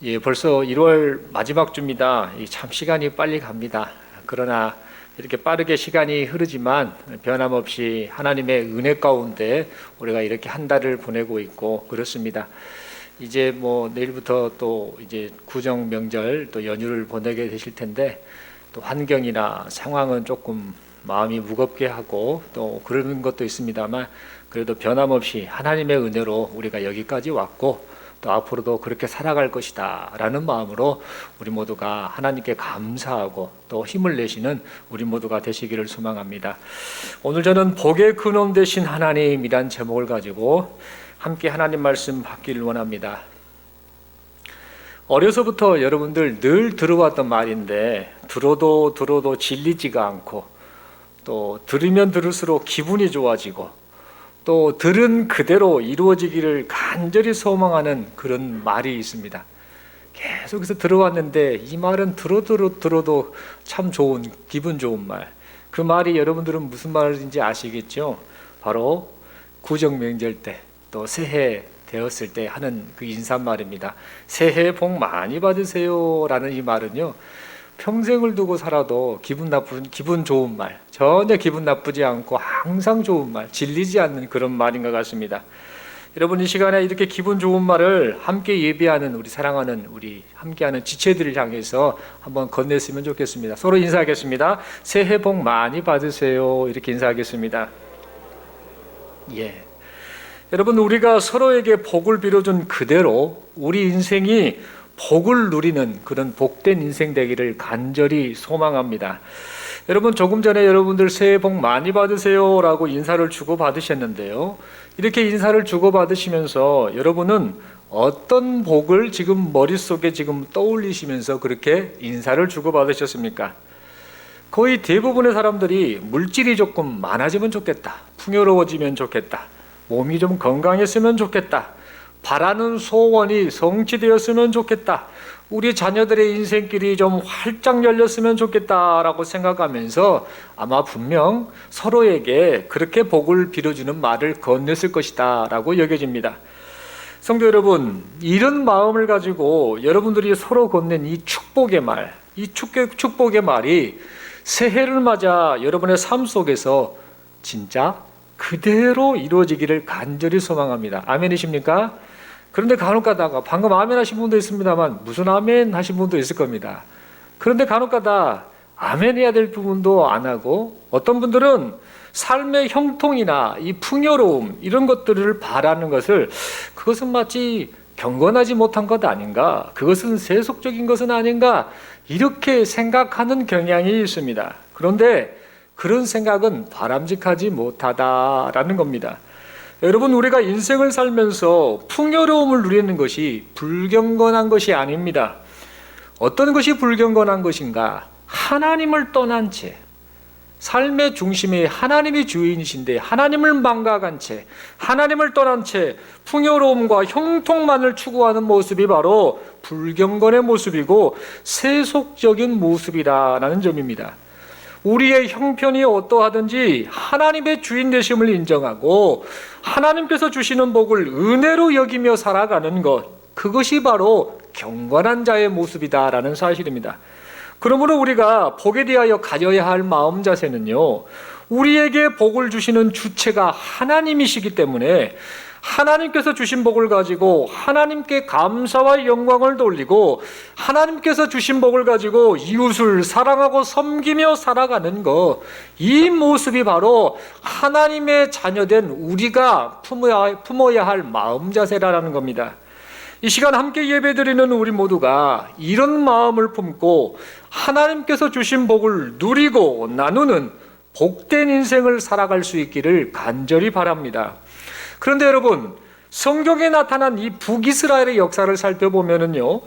예, 벌써 1월 마지막 주입니다. 참 시간이 빨리 갑니다. 그러나 이렇게 빠르게 시간이 흐르지만 변함없이 하나님의 은혜 가운데 우리가 이렇게 한 달을 보내고 있고 그렇습니다. 이제 내일부터 또 이제 구정 명절 또 연휴를 보내게 되실 텐데 또 환경이나 상황은 조금 마음이 무겁게 하고 또 그런 것도 있습니다만 그래도 변함없이 하나님의 은혜로 우리가 여기까지 왔고 또 앞으로도 그렇게 살아갈 것이다 라는 마음으로 우리 모두가 하나님께 감사하고 또 힘을 내시는 우리 모두가 되시기를 소망합니다. 오늘 저는 복의 근원 되신 하나님이란 제목을 가지고 함께 하나님 말씀 받기를 원합니다. 어려서부터 여러분들 늘 들어왔던 말인데 들어도 질리지가 않고 또 들으면 들을수록 기분이 좋아지고 또 들은 그대로 이루어지기를 간절히 소망하는 그런 말이 있습니다. 계속해서 들어왔는데 이 말은 들어도 참 좋은, 기분 좋은 말. 그 말이 여러분들은 무슨 말인지 아시겠죠? 바로 구정 명절 때 또 새해 되었을 때 하는 그 인사말입니다. 새해 복 많이 받으세요 라는 이 말은요, 평생을 두고 살아도 기분 좋은 말, 전혀 기분 나쁘지 않고 항상 좋은 말, 질리지 않는 그런 말인 것 같습니다. 여러분, 이 시간에 이렇게 기분 좋은 말을 함께 예배하는 우리 사랑하는 우리 함께하는 지체들을 향해서 한번 건넸으면 좋겠습니다. 서로 인사하겠습니다. 새해 복 많이 받으세요. 이렇게 인사하겠습니다. 예. 여러분, 우리가 서로에게 복을 빌어준 그대로 우리 인생이 복을 누리는 그런 복된 인생 되기를 간절히 소망합니다. 여러분, 조금 전에 여러분들 새해 복 많이 받으세요 라고 인사를 주고받으셨는데요, 이렇게 인사를 주고받으시면서 여러분은 어떤 복을 지금 머릿속에 지금 떠올리시면서 그렇게 인사를 주고받으셨습니까? 거의 대부분의 사람들이 물질이 조금 많아지면 좋겠다, 풍요로워지면 좋겠다, 몸이 좀 건강했으면 좋겠다, 바라는 소원이 성취되었으면 좋겠다, 우리 자녀들의 인생길이 좀 활짝 열렸으면 좋겠다라고 생각하면서 아마 분명 서로에게 그렇게 복을 빌어주는 말을 건넸을 것이다 라고 여겨집니다. 성도 여러분, 이런 마음을 가지고 여러분들이 서로 건넨 이 축복의 말, 이 축복의 말이 새해를 맞아 여러분의 삶 속에서 진짜 그대로 이루어지기를 간절히 소망합니다. 아멘이십니까? 그런데 간혹 가다가, 방금 아멘 하신 분도 있습니다만 무슨 아멘 하신 분도 있을 겁니다. 그런데 간혹 가다 아멘 해야 될 부분도 안 하고, 어떤 분들은 삶의 형통이나 이 풍요로움 이런 것들을 바라는 것을, 그것은 마치 경건하지 못한 것 아닌가, 그것은 세속적인 것은 아닌가, 이렇게 생각하는 경향이 있습니다. 그런데 그런 생각은 바람직하지 못하다라는 겁니다. 여러분, 우리가 인생을 살면서 풍요로움을 누리는 것이 불경건한 것이 아닙니다. 어떤 것이 불경건한 것인가? 하나님을 떠난 채, 삶의 중심에 하나님이 주인이신데 하나님을 망각한 채, 하나님을 떠난 채 풍요로움과 형통만을 추구하는 모습이 바로 불경건의 모습이고 세속적인 모습이라는 점입니다. 우리의 형편이 어떠하든지 하나님의 주인 되심을 인정하고 하나님께서 주시는 복을 은혜로 여기며 살아가는 것, 그것이 바로 경건한 자의 모습이다라는 사실입니다. 그러므로 우리가 복에 대하여 가져야 할 마음 자세는요, 우리에게 복을 주시는 주체가 하나님이시기 때문에 하나님께서 주신 복을 가지고 하나님께 감사와 영광을 돌리고 하나님께서 주신 복을 가지고 이웃을 사랑하고 섬기며 살아가는 것, 이 모습이 바로 하나님의 자녀된 우리가 품어야 할 마음 자세라는 겁니다. 이 시간 함께 예배드리는 우리 모두가 이런 마음을 품고 하나님께서 주신 복을 누리고 나누는 복된 인생을 살아갈 수 있기를 간절히 바랍니다. 그런데 여러분, 성경에 나타난 이 북이스라엘의 역사를 살펴보면은요,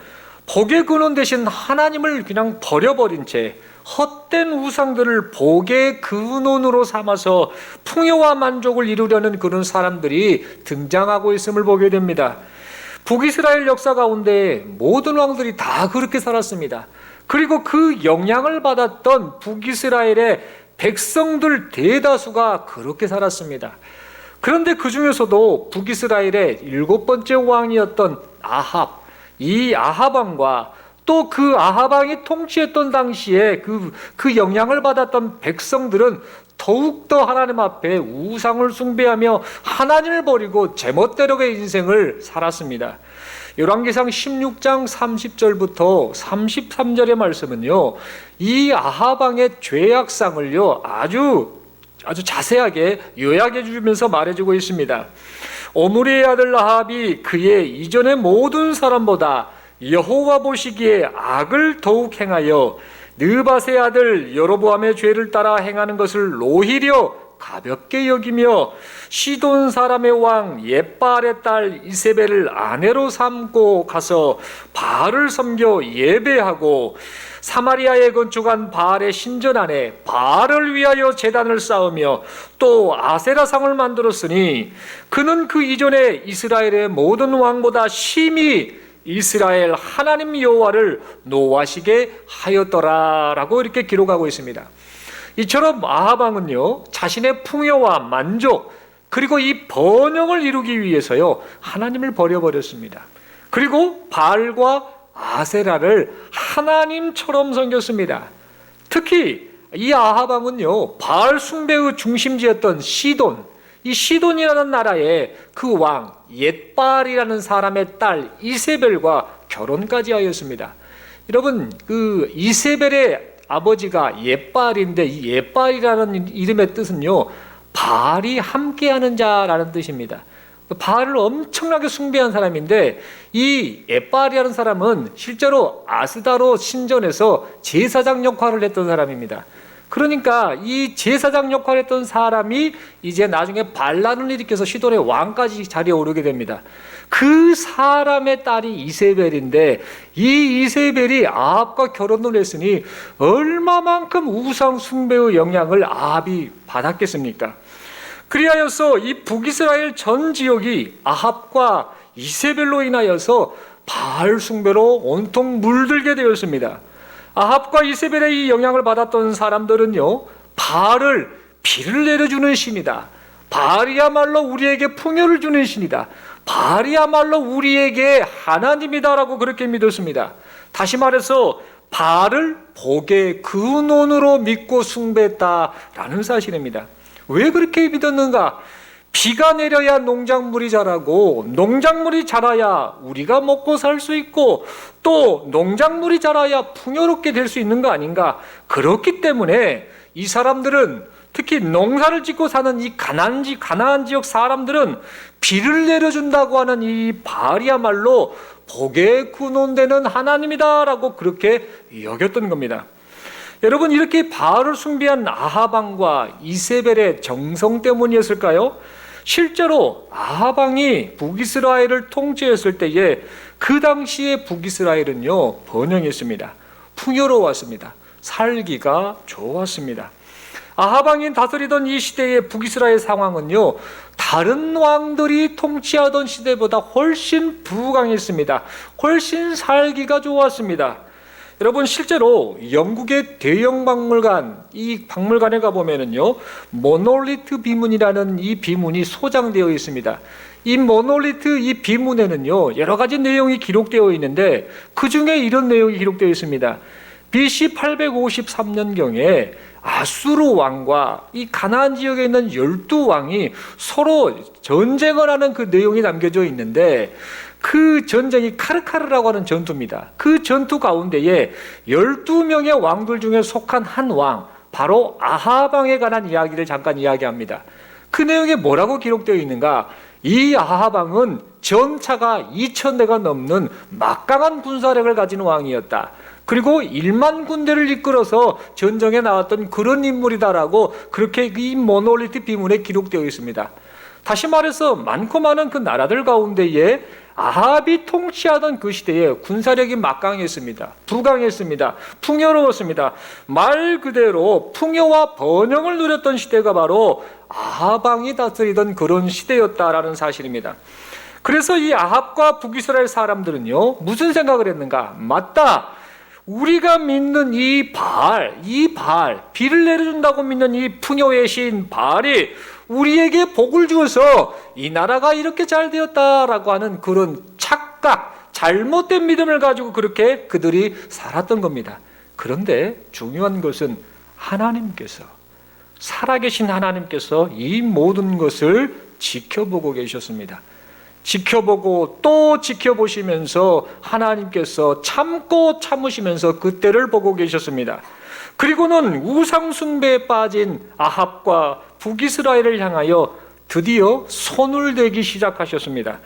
복의 근원 되신 하나님을 그냥 버려버린 채 헛된 우상들을 복의 근원으로 삼아서 풍요와 만족을 이루려는 그런 사람들이 등장하고 있음을 보게 됩니다. 북이스라엘 역사 가운데 모든 왕들이 다 그렇게 살았습니다. 그리고 그 영향을 받았던 북이스라엘의 백성들 대다수가 그렇게 살았습니다. 그런데 그 중에서도 북이스라엘의 7번째 왕이었던 아합, 이 아합 왕과 또 그 아합 왕이 통치했던 당시에 그 영향을 받았던 백성들은 더욱더 하나님 앞에 우상을 숭배하며 하나님을 버리고 제멋대로의 인생을 살았습니다. 열왕기상 16장 30절부터 33절의 말씀은요, 이 아합 왕의 죄악상을요 아주 자세하게 요약해 주면서 말해주고 있습니다. 오므리의 아들 아합이 그의 이전의 모든 사람보다 여호와 보시기에 악을 더욱 행하여 느밧의 아들 여로보암의 죄를 따라 행하는 것을 오히려 가볍게 여기며 시돈 사람의 왕 옙바알의 딸 이세벨을 아내로 삼고 가서 바알을 섬겨 예배하고 사마리아에 건축한 바알의 신전 안에 바알을 위하여 제단을 쌓으며 또 아세라상을 만들었으니 그는 그 이전에 이스라엘의 모든 왕보다 심히 이스라엘 하나님 여호와를 노하시게 하였더라라고 이렇게 기록하고 있습니다. 이처럼 아합 왕은요 자신의 풍요와 만족 그리고 이 번영을 이루기 위해서요 하나님을 버려버렸습니다. 그리고 바알과 아세라를 하나님처럼 섬겼습니다. 특히 이 아합 왕은요 바알 숭배의 중심지였던 시돈, 이 시돈이라는 나라의 그 왕 옙바알이라는 사람의 딸 이세벨과 결혼까지 하였습니다. 여러분, 그 이세벨의 아버지가 옙바알인데 이 옙바알이라는 이름의 뜻은요 바알이 함께하는 자라는 뜻입니다. 바알을 엄청나게 숭배한 사람인데 이 옙바알이라는 사람은 실제로 아스다로 신전에서 제사장 역할을 했던 사람입니다. 그러니까 이 제사장 역할을 했던 사람이 이제 나중에 반란을 일으켜서 시돈의 왕까지 자리에 오르게 됩니다. 그 사람의 딸이 이세벨인데 이 이세벨이 아합과 결혼을 했으니 얼마만큼 우상 숭배의 영향을 아합이 받았겠습니까? 그리하여서 이 북이스라엘 전 지역이 아합과 이세벨로 인하여서 바알 숭배로 온통 물들게 되었습니다. 아합과 이세벨의 이 영향을 받았던 사람들은요 바알을 비를 내려주는 신이다, 바알이야말로 우리에게 풍요를 주는 신이다, 바알이야말로 우리에게 하나님이다라고 그렇게 믿었습니다. 다시 말해서 바알을 복의 근원으로 믿고 숭배했다라는 사실입니다. 왜 그렇게 믿었는가? 비가 내려야 농작물이 자라고 농작물이 자라야 우리가 먹고 살 수 있고 또 농작물이 자라야 풍요롭게 될 수 있는 거 아닌가? 그렇기 때문에 이 사람들은 특히 농사를 짓고 사는 이 가나안 지역 사람들은 비를 내려준다고 하는 이 바알이야말로 복의 근원되는 하나님이다라고 그렇게 여겼던 겁니다. 여러분, 이렇게 바알을 숭배한 아합 왕과 이세벨의 정성 때문이었을까요? 실제로 아합 왕이 북이스라엘을 통치했을 때에 그 당시에 북이스라엘은요 번영했습니다. 풍요로웠습니다. 살기가 좋았습니다. 아합 왕이 다스리던 이 시대의 북이스라엘 상황은요 다른 왕들이 통치하던 시대보다 훨씬 부강했습니다. 훨씬 살기가 좋았습니다. 여러분, 실제로 영국의 대형 박물관, 이 박물관에 가보면은요 모놀리트 비문이라는 이 비문이 소장되어 있습니다. 이 모놀리트 이 비문에는요 여러 가지 내용이 기록되어 있는데 그 중에 이런 내용이 기록되어 있습니다. BC 853년경에 아수르 왕과 이 가나안 지역에 있는 12왕이 서로 전쟁을 하는 그 내용이 남겨져 있는데 그 전쟁이 카르카르라고 하는 전투입니다. 그 전투 가운데에 12명의 왕들 중에 속한 한 왕, 바로 아합 왕에 관한 이야기를 잠깐 이야기합니다. 그 내용에 뭐라고 기록되어 있는가? 이 아합 왕은 전차가 2,000대가 넘는 막강한 군사력을 가진 왕이었다. 그리고 1만 군대를 이끌어서 전쟁에 나왔던 그런 인물이다라고 그렇게 이 모놀리트 비문에 기록되어 있습니다. 다시 말해서 많고 많은 그 나라들 가운데에 아합이 통치하던 그 시대에 군사력이 막강했습니다. 부강했습니다. 풍요로웠습니다. 말 그대로 풍요와 번영을 누렸던 시대가 바로 아합 왕이 다스리던 그런 시대였다라는 사실입니다. 그래서 이 아합과 북이스라엘 사람들은요 무슨 생각을 했는가? 맞다, 우리가 믿는 이 바알, 비를 내려준다고 믿는 이 풍요의 신 바알이 우리에게 복을 주어서 이 나라가 이렇게 잘 되었다라고 하는 그런 착각, 잘못된 믿음을 가지고 그렇게 그들이 살았던 겁니다. 그런데 중요한 것은 하나님께서, 살아계신 하나님께서 이 모든 것을 지켜보고 계셨습니다. 지켜보고 또 지켜보시면서 하나님께서 참고 참으시면서 그때를 보고 계셨습니다. 그리고는 우상 숭배에 빠진 아합과 북이스라엘을 향하여 드디어 손을 대기 시작하셨습니다.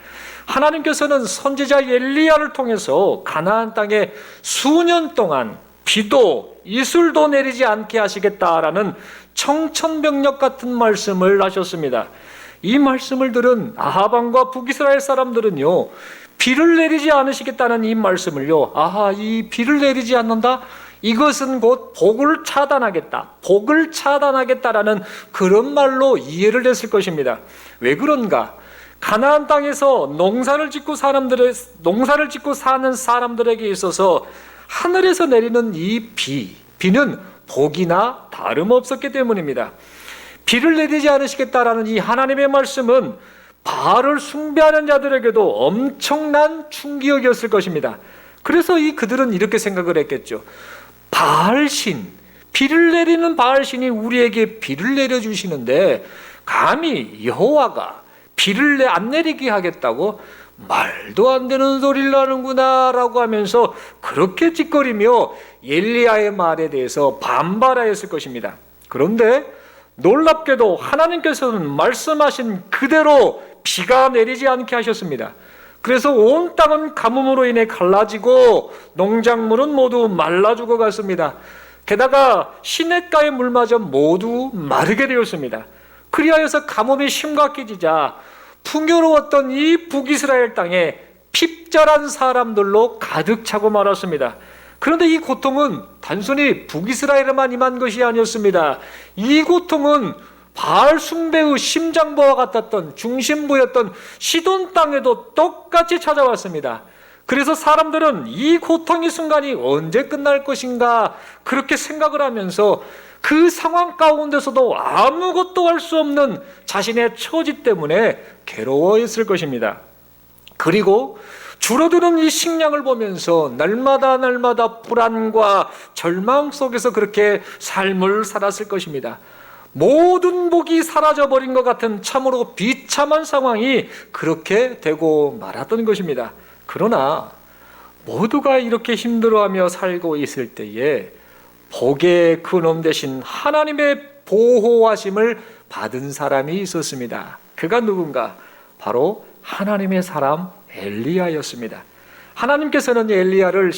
하나님께서는 선지자 엘리야를 통해서 가나안 땅에 수년 동안 비도 이슬도 내리지 않게 하시겠다라는 청천벽력 같은 말씀을 하셨습니다. 이 말씀을 들은 아합 왕과 북이스라엘 사람들은요, 비를 내리지 않으시겠다는 이 말씀을요, 이 비를 내리지 않는다? 이것은 곧 복을 차단하겠다라는 그런 말로 이해를 했을 것입니다. 왜 그런가? 가나안 땅에서 농사를 짓고 사는 사람들에게 있어서 하늘에서 내리는 이 비는 복이나 다름없었기 때문입니다. 비를 내리지 않으시겠다라는 이 하나님의 말씀은 바알을 숭배하는 자들에게도 엄청난 충격이었을 것입니다. 그래서 그들은 이렇게 생각을 했겠죠. 바알신, 비를 내리는 바알신이 우리에게 비를 내려주시는데 감히 여호와가 비를 안 내리게 하겠다고? 말도 안 되는 소리를 하는구나 라고 하면서 그렇게 찌꺼리며 엘리야의 말에 대해서 반발하였을 것입니다. 그런데 놀랍게도 하나님께서는 말씀하신 그대로 비가 내리지 않게 하셨습니다. 그래서 온 땅은 가뭄으로 인해 갈라지고 농작물은 모두 말라 죽어갔습니다. 게다가 시냇가의 물마저 모두 마르게 되었습니다. 그리하여서 가뭄이 심각해지자 풍요로웠던 이 북이스라엘 땅에 핍절한 사람들로 가득 차고 말았습니다. 그런데 이 고통은 단순히 북이스라엘에만 임한 것이 아니었습니다. 이 고통은 바알 숭배의 심장부와 같았던 중심부였던 시돈 땅에도 똑같이 찾아왔습니다. 그래서 사람들은 이 고통의 순간이 언제 끝날 것인가 그렇게 생각을 하면서 그 상황 가운데서도 아무것도 할 수 없는 자신의 처지 때문에 괴로워했을 것입니다. 그리고 줄어드는 이 식량을 보면서 날마다 불안과 절망 속에서 그렇게 삶을 살았을 것입니다. 모든 복이 사라져버린 것 같은 참으로 비참한 상황이 그렇게 되고 말았던 것입니다. 그러나 모두가 이렇게 힘들어하며 살고 있을 때에 복의 근원 되신 하나님의 보호하심을 받은 사람이 있었습니다. 그가 누군가? 바로 하나님의 사람 엘리야였습니다. 하나님께서는 엘리야를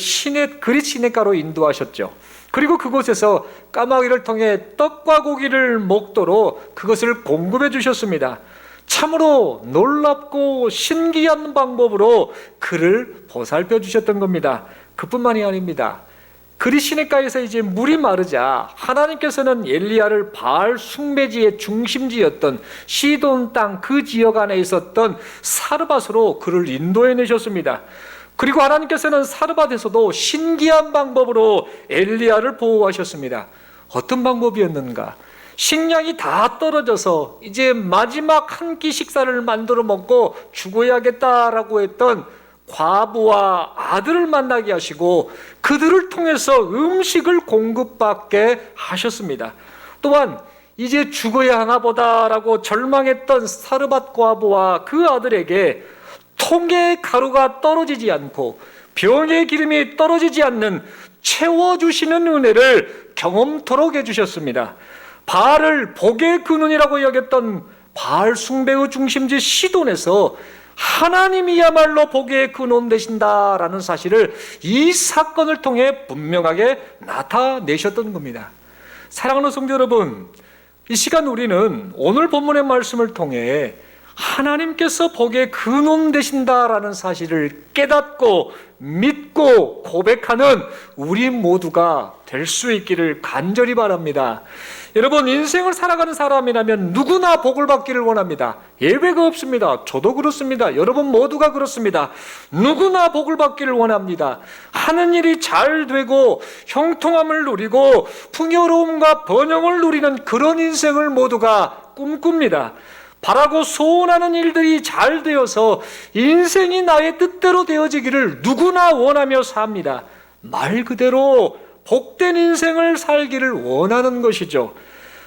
그릿 시냇가로 인도하셨죠. 그리고 그곳에서 까마귀를 통해 떡과 고기를 먹도록 그것을 공급해 주셨습니다. 참으로 놀랍고 신기한 방법으로 그를 보살펴 주셨던 겁니다. 그뿐만이 아닙니다. 그릿 시냇가에서 이제 물이 마르자 하나님께서는 엘리야를 바알 숭배지의 중심지였던 시돈 땅 그 지역 안에 있었던 사르밧으로 그를 인도해 내셨습니다. 그리고 하나님께서는 사르밧에서도 신기한 방법으로 엘리야를 보호하셨습니다. 어떤 방법이었는가? 식량이 다 떨어져서 이제 마지막 한 끼 식사를 만들어 먹고 죽어야겠다라고 했던 과부와 아들을 만나게 하시고 그들을 통해서 음식을 공급받게 하셨습니다. 또한 이제 죽어야 하나 보다라고 절망했던 사르밧 과부와 그 아들에게 통의 가루가 떨어지지 않고 병의 기름이 떨어지지 않는 채워주시는 은혜를 경험토록 해주셨습니다. 바알을 복의 근원이라고 여겼던 바알 숭배의 중심지 시돈에서 하나님이야말로 복의 근원 되신다라는 사실을 이 사건을 통해 분명하게 나타내셨던 겁니다. 사랑하는 성도 여러분, 이 시간 우리는 오늘 본문의 말씀을 통해 하나님께서 복의 근원 되신다라는 사실을 깨닫고 믿고 고백하는 우리 모두가 될 수 있기를 간절히 바랍니다. 여러분, 인생을 살아가는 사람이라면 누구나 복을 받기를 원합니다. 예외가 없습니다. 저도 그렇습니다. 여러분 모두가 그렇습니다. 누구나 복을 받기를 원합니다. 하는 일이 잘 되고 형통함을 누리고 풍요로움과 번영을 누리는 그런 인생을 모두가 꿈꿉니다. 바라고 소원하는 일들이 잘 되어서 인생이 나의 뜻대로 되어지기를 누구나 원하며 삽니다. 말 그대로 복된 인생을 살기를 원하는 것이죠.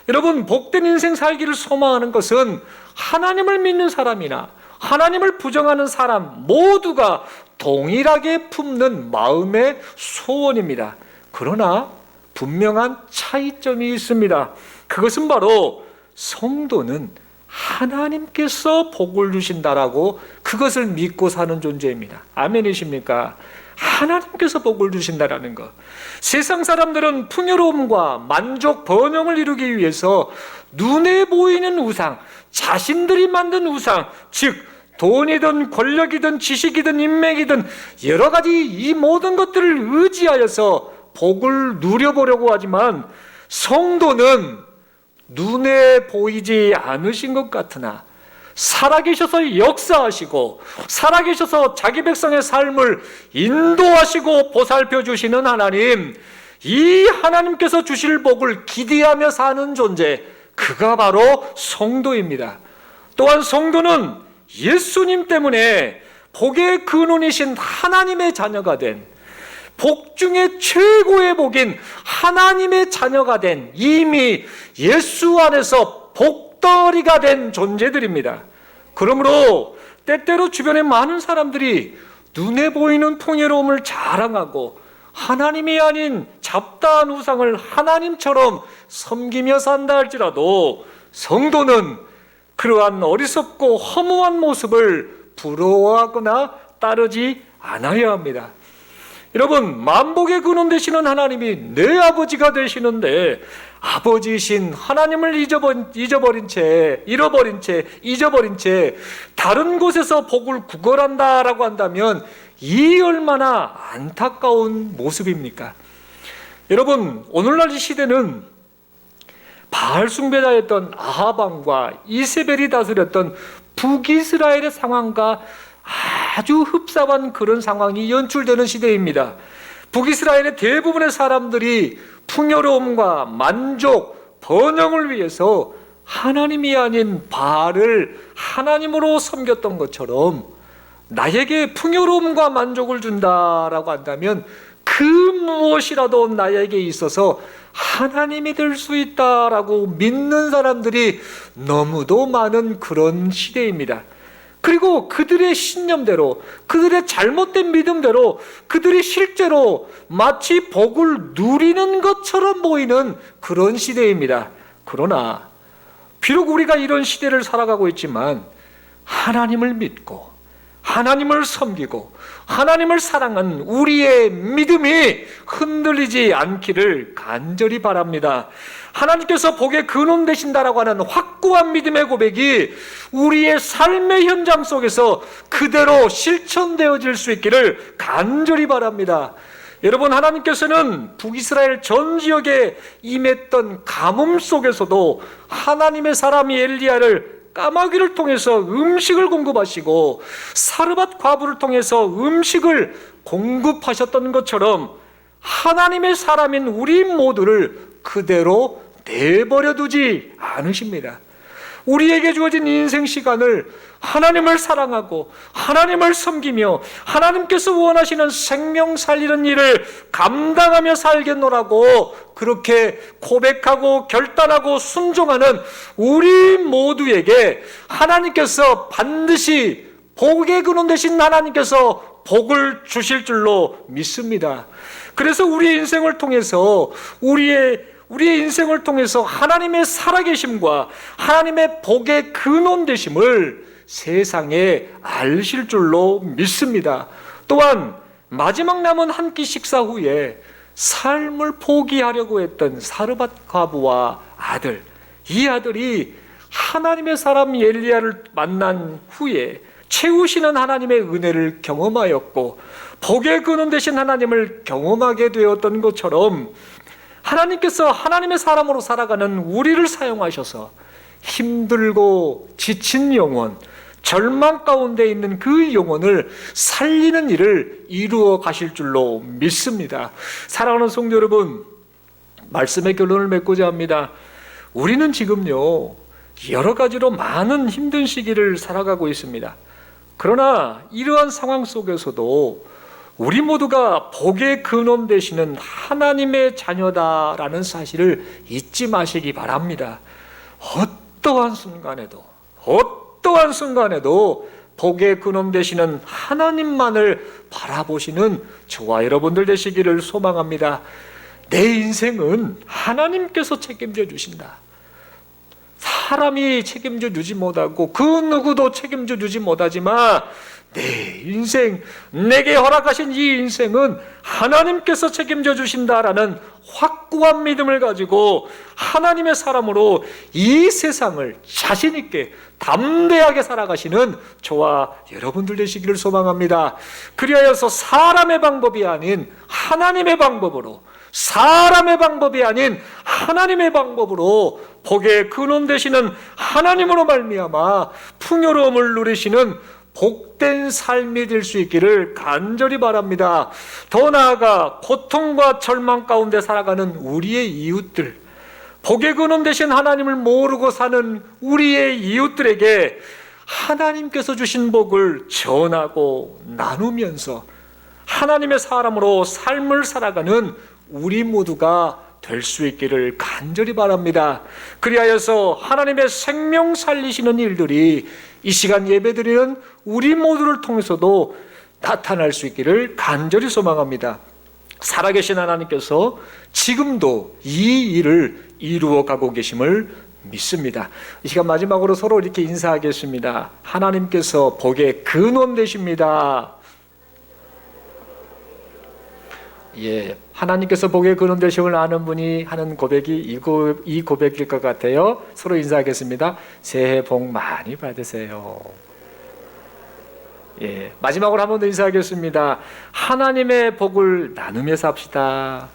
여러분, 복된 인생 살기를 소망하는 것은 하나님을 믿는 사람이나 하나님을 부정하는 사람 모두가 동일하게 품는 마음의 소원입니다. 그러나 분명한 차이점이 있습니다. 그것은 바로 성도는 하나님께서 복을 주신다라고 그것을 믿고 사는 존재입니다. 아멘이십니까? 하나님께서 복을 주신다라는 것. 세상 사람들은 풍요로움과 만족, 번영을 이루기 위해서 눈에 보이는 우상, 자신들이 만든 우상, 즉 돈이든 권력이든 지식이든 인맥이든 여러 가지 이 모든 것들을 의지하여서 복을 누려보려고 하지만 성도는 눈에 보이지 않으신 것 같으나 살아계셔서 역사하시고 살아계셔서 자기 백성의 삶을 인도하시고 보살펴 주시는 하나님, 이 하나님께서 주실 복을 기대하며 사는 존재, 그가 바로 성도입니다. 또한 성도는 예수님 때문에 복의 근원이신 하나님의 자녀가 된, 복 중에 최고의 복인 하나님의 자녀가 된, 이미 예수 안에서 복덩어리가 된 존재들입니다. 그러므로 때때로 주변에 많은 사람들이 눈에 보이는 풍요로움을 자랑하고 하나님이 아닌 잡다한 우상을 하나님처럼 섬기며 산다 할지라도 성도는 그러한 어리석고 허무한 모습을 부러워하거나 따르지 않아야 합니다. 여러분, 만복의 근원 되시는 하나님이 내 아버지가 되시는데 아버지이신 하나님을 잊어버린 채 다른 곳에서 복을 구걸한다라고 한다면 이 얼마나 안타까운 모습입니까? 여러분, 오늘날 이 시대는 바알 숭배자였던 아합 왕과 이세벨이 다스렸던 북이스라엘의 상황과 아주 흡사한 그런 상황이 연출되는 시대입니다. 북이스라엘의 대부분의 사람들이 풍요로움과 만족, 번영을 위해서 하나님이 아닌 바알을 하나님으로 섬겼던 것처럼 나에게 풍요로움과 만족을 준다라고 한다면 그 무엇이라도 나에게 있어서 하나님이 될 수 있다라고 믿는 사람들이 너무도 많은 그런 시대입니다. 그리고 그들의 신념대로, 그들의 잘못된 믿음대로 그들이 실제로 마치 복을 누리는 것처럼 보이는 그런 시대입니다. 그러나 비록 우리가 이런 시대를 살아가고 있지만 하나님을 믿고 하나님을 섬기고 하나님을 사랑하는 우리의 믿음이 흔들리지 않기를 간절히 바랍니다. 하나님께서 복의 근원 되신다라고 하는 확고한 믿음의 고백이 우리의 삶의 현장 속에서 그대로 실천되어질 수 있기를 간절히 바랍니다. 여러분, 하나님께서는 북이스라엘 전 지역에 임했던 가뭄 속에서도 하나님의 사람 엘리야를 까마귀를 통해서 음식을 공급하시고 사르밧 과부를 통해서 음식을 공급하셨던 것처럼 하나님의 사람인 우리 모두를 그대로 내버려 두지 않으십니다. 우리에게 주어진 인생 시간을 하나님을 사랑하고 하나님을 섬기며 하나님께서 원하시는 생명 살리는 일을 감당하며 살겠노라고 그렇게 고백하고 결단하고 순종하는 우리 모두에게 하나님께서 반드시 복의 근원 되신 하나님께서 복을 주실 줄로 믿습니다. 그래서 우리의 인생을 통해서 우리의 인생을 통해서 하나님의 살아계심과 하나님의 복의 근원 되심을 세상에 알실 줄로 믿습니다. 또한 마지막 남은 한 끼 식사 후에 삶을 포기하려고 했던 사르밧 과부와 아들, 이 아들이 하나님의 사람 엘리야를 만난 후에 채우시는 하나님의 은혜를 경험하였고 복의 근원 되신 하나님을 경험하게 되었던 것처럼 하나님께서 하나님의 사람으로 살아가는 우리를 사용하셔서 힘들고 지친 영혼, 절망 가운데 있는 그 영혼을 살리는 일을 이루어 가실 줄로 믿습니다. 사랑하는 성도 여러분, 말씀의 결론을 맺고자 합니다. 우리는 지금요, 여러 가지로 많은 힘든 시기를 살아가고 있습니다. 그러나 이러한 상황 속에서도 우리 모두가 복의 근원 되시는 하나님의 자녀다라는 사실을 잊지 마시기 바랍니다. 어떠한 순간에도 복의 근원 되시는 하나님만을 바라보시는 저와 여러분들 되시기를 소망합니다. 내 인생은 하나님께서 책임져 주신다. 사람이 책임져 주지 못하고 그 누구도 책임져 주지 못하지만 내 인생, 내게 허락하신 이 인생은 하나님께서 책임져 주신다라는 확고한 믿음을 가지고 하나님의 사람으로 이 세상을 자신 있게 담대하게 살아가시는 저와 여러분들 되시기를 소망합니다. 그리하여서 사람의 방법이 아닌 하나님의 방법으로, 사람의 방법이 아닌 하나님의 방법으로 복의 근원 되시는 하나님으로 말미암아 풍요로움을 누리시는 복된 삶이 될 수 있기를 간절히 바랍니다. 더 나아가 고통과 절망 가운데 살아가는 우리의 이웃들, 복의 근원 되신 하나님을 모르고 사는 우리의 이웃들에게 하나님께서 주신 복을 전하고 나누면서 하나님의 사람으로 삶을 살아가는 우리 모두가 될 수 있기를 간절히 바랍니다. 그리하여서 하나님의 생명 살리시는 일들이 이 시간 예배드리는 우리 모두를 통해서도 나타날 수 있기를 간절히 소망합니다. 살아계신 하나님께서 지금도 이 일을 이루어 가고 계심을 믿습니다. 이 시간 마지막으로 서로 이렇게 인사하겠습니다. 하나님께서 복의 근원 되십니다. 하나님께서 복의 근원 되심을 아는 분이 하는 고백이 이 고백일 것 같아요. 서로 인사하겠습니다. 새해 복 많이 받으세요. 마지막으로 한 번 더 인사하겠습니다. 하나님의 복을 나누며 삽시다.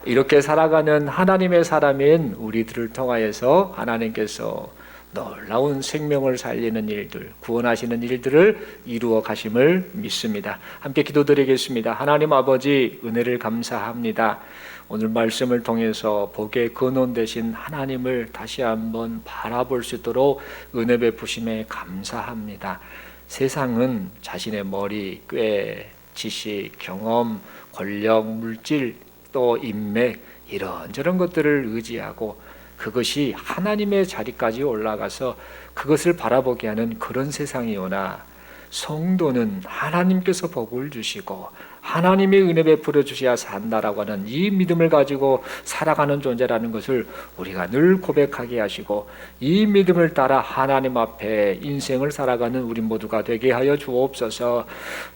이렇게 살아가는 하나님의 사람인 우리들을 통하여서 하나님께서 놀라운 생명을 살리는 일들, 구원하시는 일들을 이루어 가심을 믿습니다. 함께 기도드리겠습니다. 하나님 아버지, 은혜를 감사합니다. 오늘 말씀을 통해서 복의 근원 되신 하나님을 다시 한번 바라볼 수 있도록 은혜 베푸심에 감사합니다. 세상은 자신의 머리, 꾀, 지식, 경험, 권력, 물질, 또 인맥 이런저런 것들을 의지하고 그것이 하나님의 자리까지 올라가서 그것을 바라보게 하는 그런 세상이오나 성도는 하나님께서 복을 주시고 하나님의 은혜 베풀어 주셔야 산다라고 하는 이 믿음을 가지고 살아가는 존재라는 것을 우리가 늘 고백하게 하시고 이 믿음을 따라 하나님 앞에 인생을 살아가는 우리 모두가 되게 하여 주옵소서.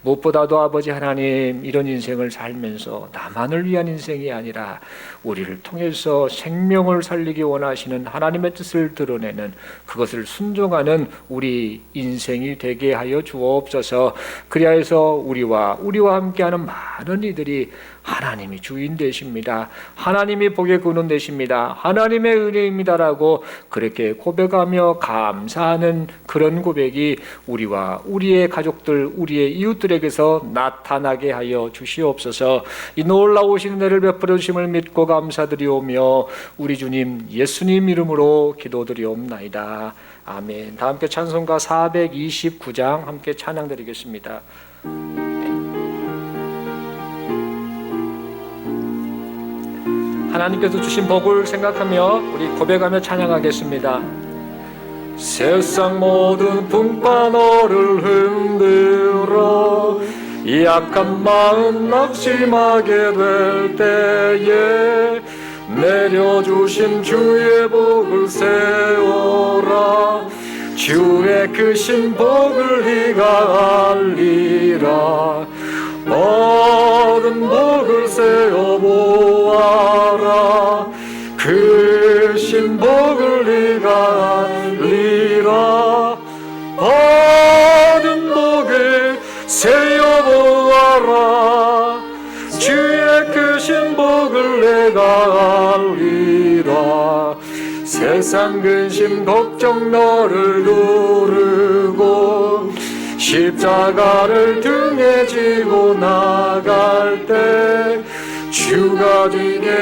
무엇보다도 아버지 하나님, 이런 인생을 살면서 나만을 위한 인생이 아니라 우리를 통해서 생명을 살리기 원하시는 하나님의 뜻을 드러내는 그것을 순종하는 우리 인생이 되게 하여 주옵소서. 그리하여서 우리와 함께하는 많은 이들이 하나님이 주인 되십니다. 하나님이 복의 근원 되십니다. 하나님의 은혜입니다라고 그렇게 고백하며 감사하는 그런 고백이 우리와 우리의 가족들, 우리의 이웃들에게서 나타나게 하여 주시옵소서. 이 놀라우신 은혜를 베풀어 주심을 믿고 감사드리오며 우리 주님 예수님 이름으로 기도드리옵나이다. 아멘. 다 함께 찬송가 429장 함께 찬양드리겠습니다. 하나님께서 주신 복을 생각하며 우리 고백하며 찬양하겠습니다. 세상 모든 풍파 너를 흔들어 약한 마음 낙심하게 될 때에 내려주신 주의 복을 세워라. 주의 크신 복을 네가 알리라. 모든 복을 세어보아라. 크신 복을 네가 알리라. 모든 복을 세어보아라. 주의 크신 복을 내가 알리라. 세상 근심 걱정 너를 누르고 십자가를 등에 지고 나갈 때 주가 네게